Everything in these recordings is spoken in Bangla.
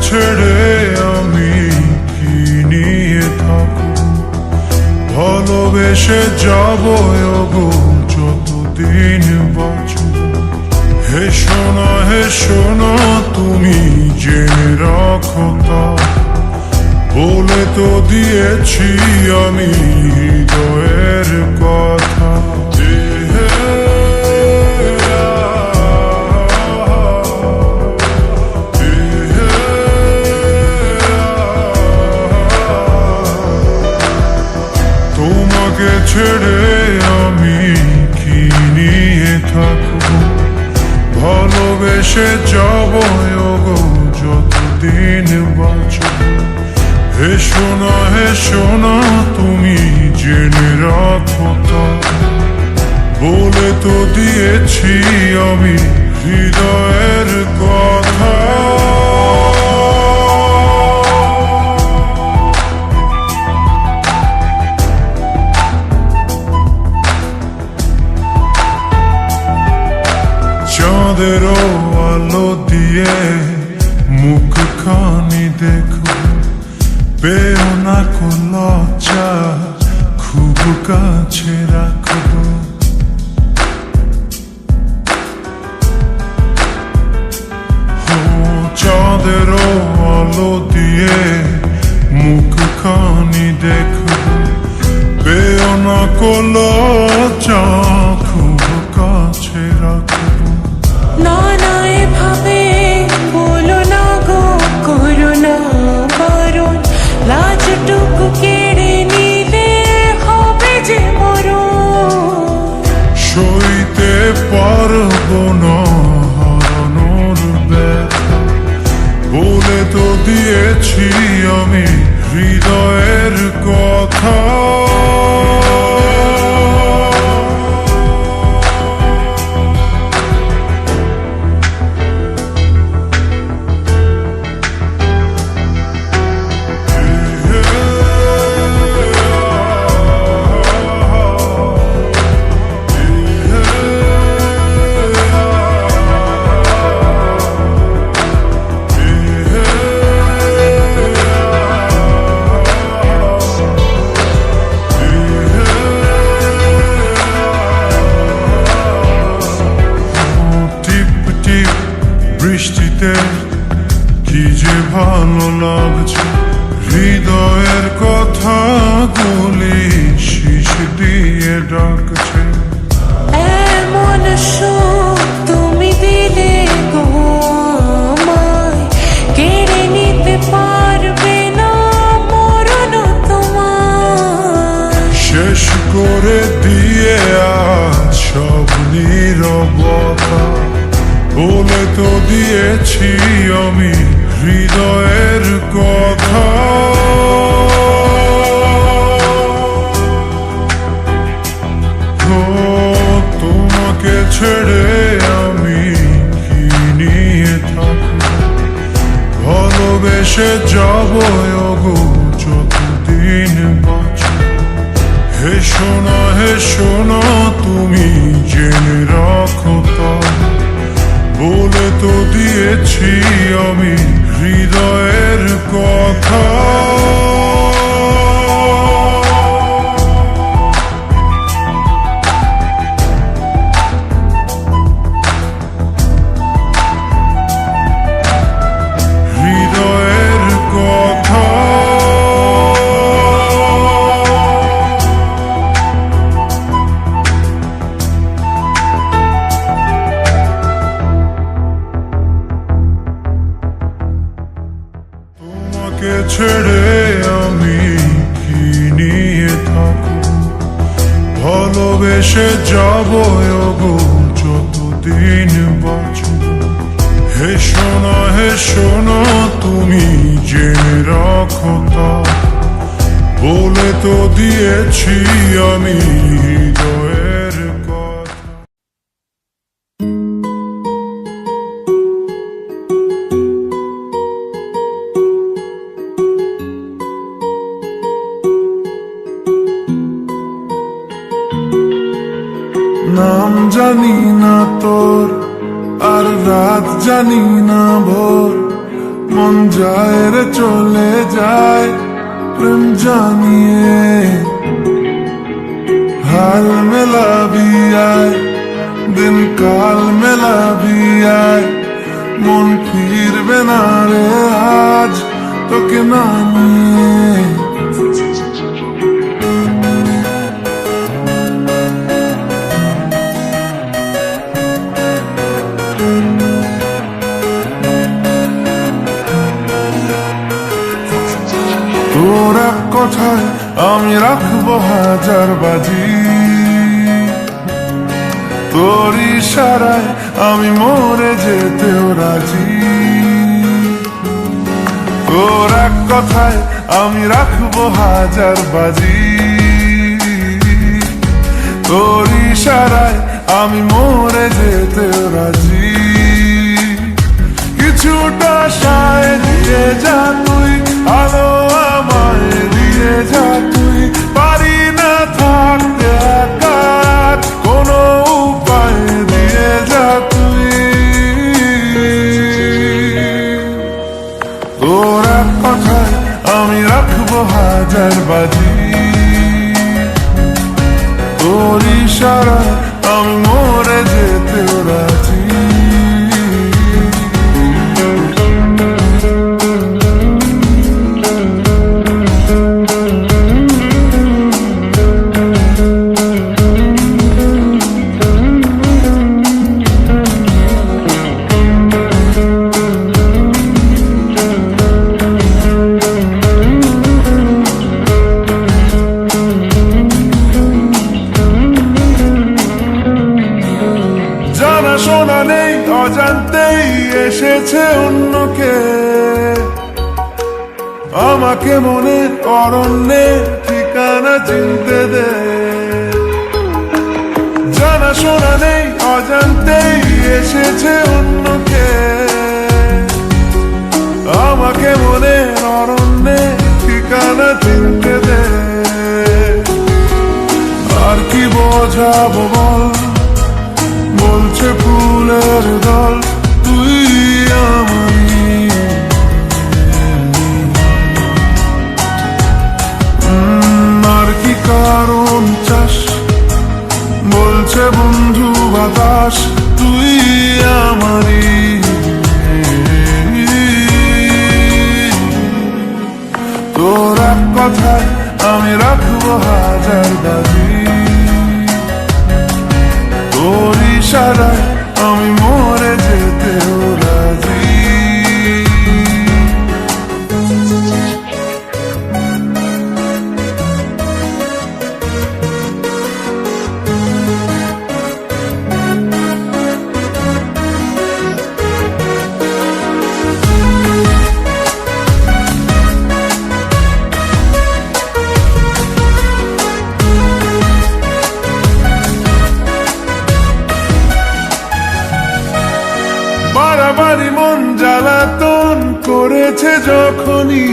ছেড়ে আমি কি নিয়ে থাকব, ভালোবেসে যাব গো যতদিন বাঁচব। হে শোনা তুমি জেনে রাখো তা, বলে তো দিয়েছি আমি হৃদয়ের কথা। তোমাকে ছেড়ে আমি কি নিয়ে থাকবো, ভালোবেসে যাব গো যতদিন বাঁচব। হেসো না তুমি জেনে রাখো তা, বলে তো দিয়েছি আমি হৃদয়ের কথা। চাঁদেরও আলো দিয়ে মুখখানি দেখো, পেও না কো লজ্জা, খুব কাছে রাখবো। চাঁদেরও আলো দিয়ে মুখখানি দেখো, পেও না কো লজ্জা, খুব কাছে রাখবো। না না এভাবে বলো না গো, করো না বারণ, লাজটুকু কেড়ে নিলে হবে যে মরণ। সইতে পারবো না হারানোর ব্যথা, বলে তো দিয়েছি আমি হৃদয়ের কথা। বৃষ্টিতে কি যে ভালো লাগছে, হৃদয়ের কথা গুলি শীষ দিয়ে ডাকছে। এমন সুখ তুমি দিলে গো আমায়, কেড়ে নিতে পারবে না মরণ তোমার। শেষ করে দিয়ে আজ সব নীরবতা, বলে তো দিয়েছি আমি হৃদয়ের কথা। তোমাকে ছেড়ে আমি কি নিয়ে থাকবো, ভালোবেসে যাব গো যতদিন বাঁচব। হেসো না তুমি জেনে রাখো তা, বলে তো দিয়েছি আমি হৃদয়ের কথা। হৃদয়ের কথা। তোমাকে ছেড়ে আমি কি নিয়ে থাকবো, ভালোবেসে যাব গো যতদিন বাঁচব। হেসো না তুমি জেনে রাখো তা, বলে তো দিয়েছি আমি হৃদয়ের কথা। নাম জানি না তোর, আর রাত জানি না ভোর, মন যায় রে চলে যায় প্রেম জানিয়ে। हाल मिला भी आए दिन काल मिला भी आए मन फिर बिना रे आज तो के नानी আমি রাখবো হাজার বাজি, তোর ইশারায় আমি মরে যেতেও রাজি। তোর এক কথায় আমি রাখবো হাজার বাজি, তোর ইশারায় আমি মরে যেতেও রাজি। কিছুটা সায় দিয়ে যা তুই, আলো আমায় দিয়ে যা তুই, পারি না থাকতে একা, কোনো উপায় দিয়ে যা তুই। তোর এক কথায় আমি রাখবো হাজার বাজি, তোর ইশারায় আমি মরে যেতেও রাজি। শোনা নেই অজান্তেই এসেছে অন্যকে, আমাকে মনের অরণ্যে ঠিকানা চিনতে দে। জানা শোনা নেই অজান্তেই এসেছে অন্যকে, আমাকে মনের অরণ্যে ঠিকানা চিনতে দে। আর কি বোঝাবো বল, বলছে ফুলের দল তুই আমারই। আর কি কারণ চাস, বলছে বন্ধু বাতাস তুই আমারই। তোর এক কথায় আমি রাখবো হাজার বাজি, তোর ইশারায় আমি মরে যেতেও রাজি। বাড়াবাড়ি মন জ্বালাতন করেছে যখনই,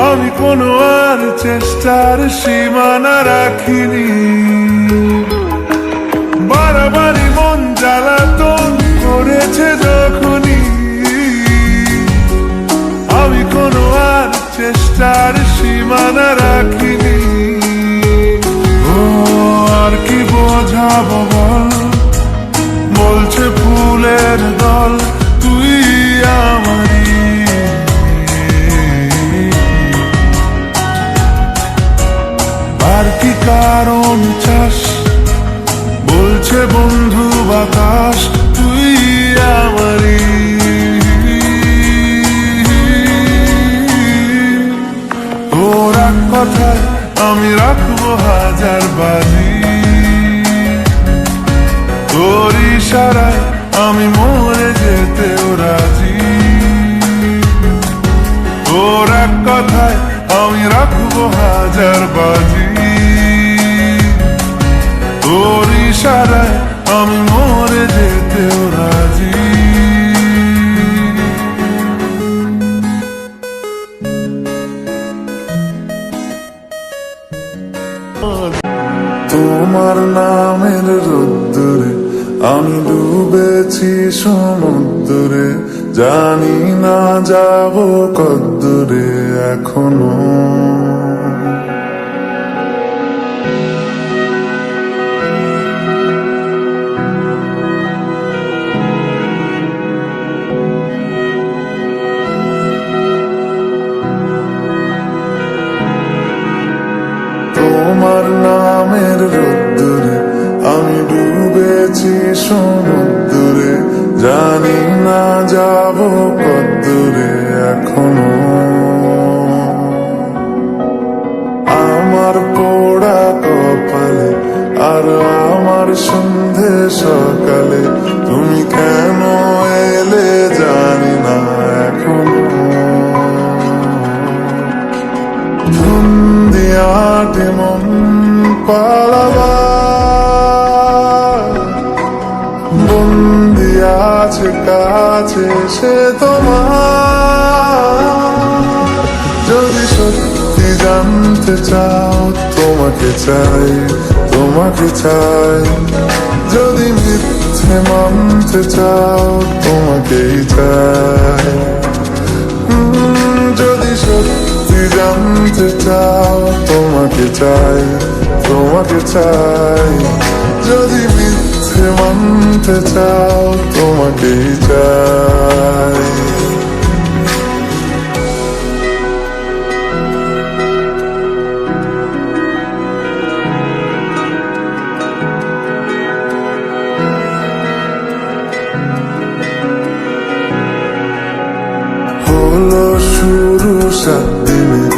আমি কোনো আর চেষ্টার সীমানা রাখিনি। বাড়াবাড়ি মন জ্বালাতন করেছে যখনই, আমি কোনো আর চেষ্টার সীমানা রাখিনি। ও আর কি বোঝাবো বল, বলছে ফুলের দল তুই আমারই। আর কি কারণ চাস, বলছে বন্ধু বাতাস তুই আমারই। তোর এক কথায় আমি রাখবো হাজার বাজি, তোর ইশারায় আমি মরে যেতেও রাজি। তোর এক কথায় আমি রাখবো হাজার বাজি, তোর ইশারায় আমি মরে যেতেও রাজি। তোমার নামের রোদ্দুরে আমি ডুবেছি সমুদ্রে, জানি না যাব কদ্দুরে এখনো। তোমার নামের রোদ্দুরে আমি ডুবেছি সমুদ্রে, জানি না যাব কদ্দুরে এখনো। গেলে, তুমি কেন এলে জানি না এখনো। ধুন্দিয়াটে মন পালাবার, বন্দি আছে কাছে সে তোমার। যদি সত্যি জানতে চাও, তোমাকে চাই, তোমাকে চাই। যদি মিথ্যে মানতে চাও, তোমাকেই চাই। যদি সত্যি জানতে চাও, তোমাকে চাই, তোমাকে চাই। যদি মিথ্যে মানতে চাও, তোমাকেই চাই। হলো শুরু 7 দিনের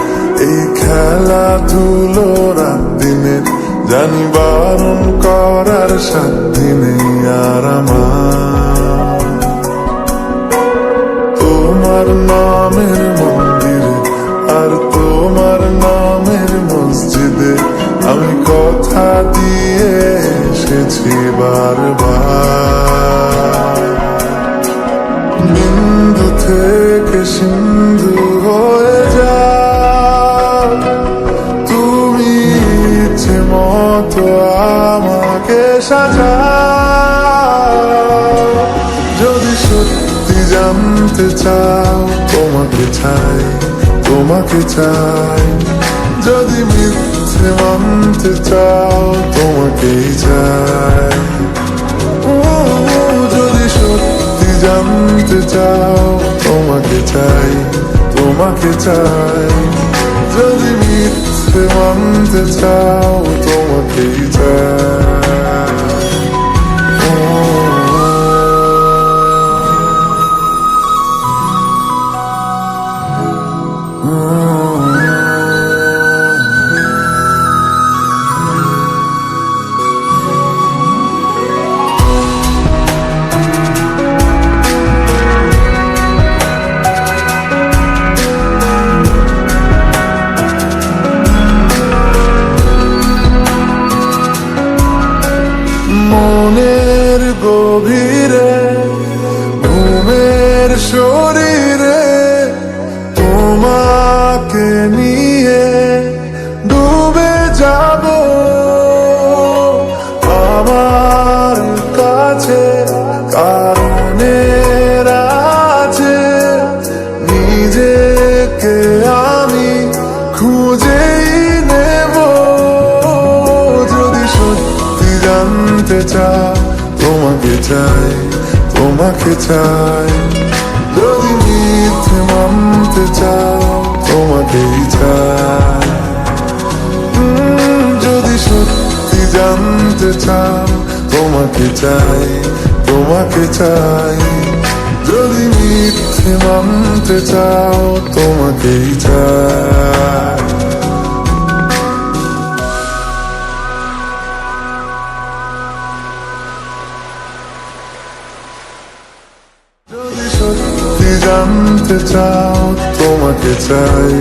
এই খেলাধুলো, রাত দিনের জানি বারণ করার 7 দিনে আর আমার। তোমার নামের মন্দিরে আর তোমার নামের মসজিদে আমি কথা দিয়ে এসেছি বারবার। বিন্দু থেকে সিন্ধু হয়ে যাও, তুমি ইচ্ছে মতো আমাকে সাজাও। যদি সত্যি জানতে চাও, তোমাকে চাই, তোমাকে চাই। যদি মিথ্যে মানতে চাও, তোমাকেই চাই। যদি সত্যি জানতে চাও, তোমাকে চাই, তোমাকে চাই। যদি মিথ্যে মানতে চাও, তোমাকেই চাই। মনের গভীরে ঘুমের শরীরে তোমাকে নিয়ে ডুবে যাব। আমার কাছে কারণের আছে, নিজেকে আমি খুঁজেই নেব। যদি সত্যি জানতে চাও, তোমাকে চাই, তোমাকে চাই। যদি মিথ্যে মানতে চাও, তোমাকেই চাই। যদি সত্যি জানতে চাও, তোমাকে চাই, তোমাকে চাই। যদি মিথ্যে মানতে চাও, তোমাকেই চাই। যদি সত্যি জানতে চাও, তোমাকে চাই,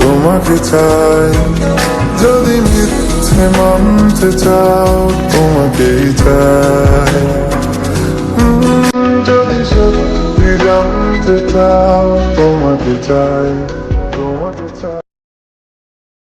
তোমাকে চাই। যদি মিথ্যে মানতে চাও, তোমাকেই চাই। যদি সত্যি জানতে চাও, তোমাকে চাই।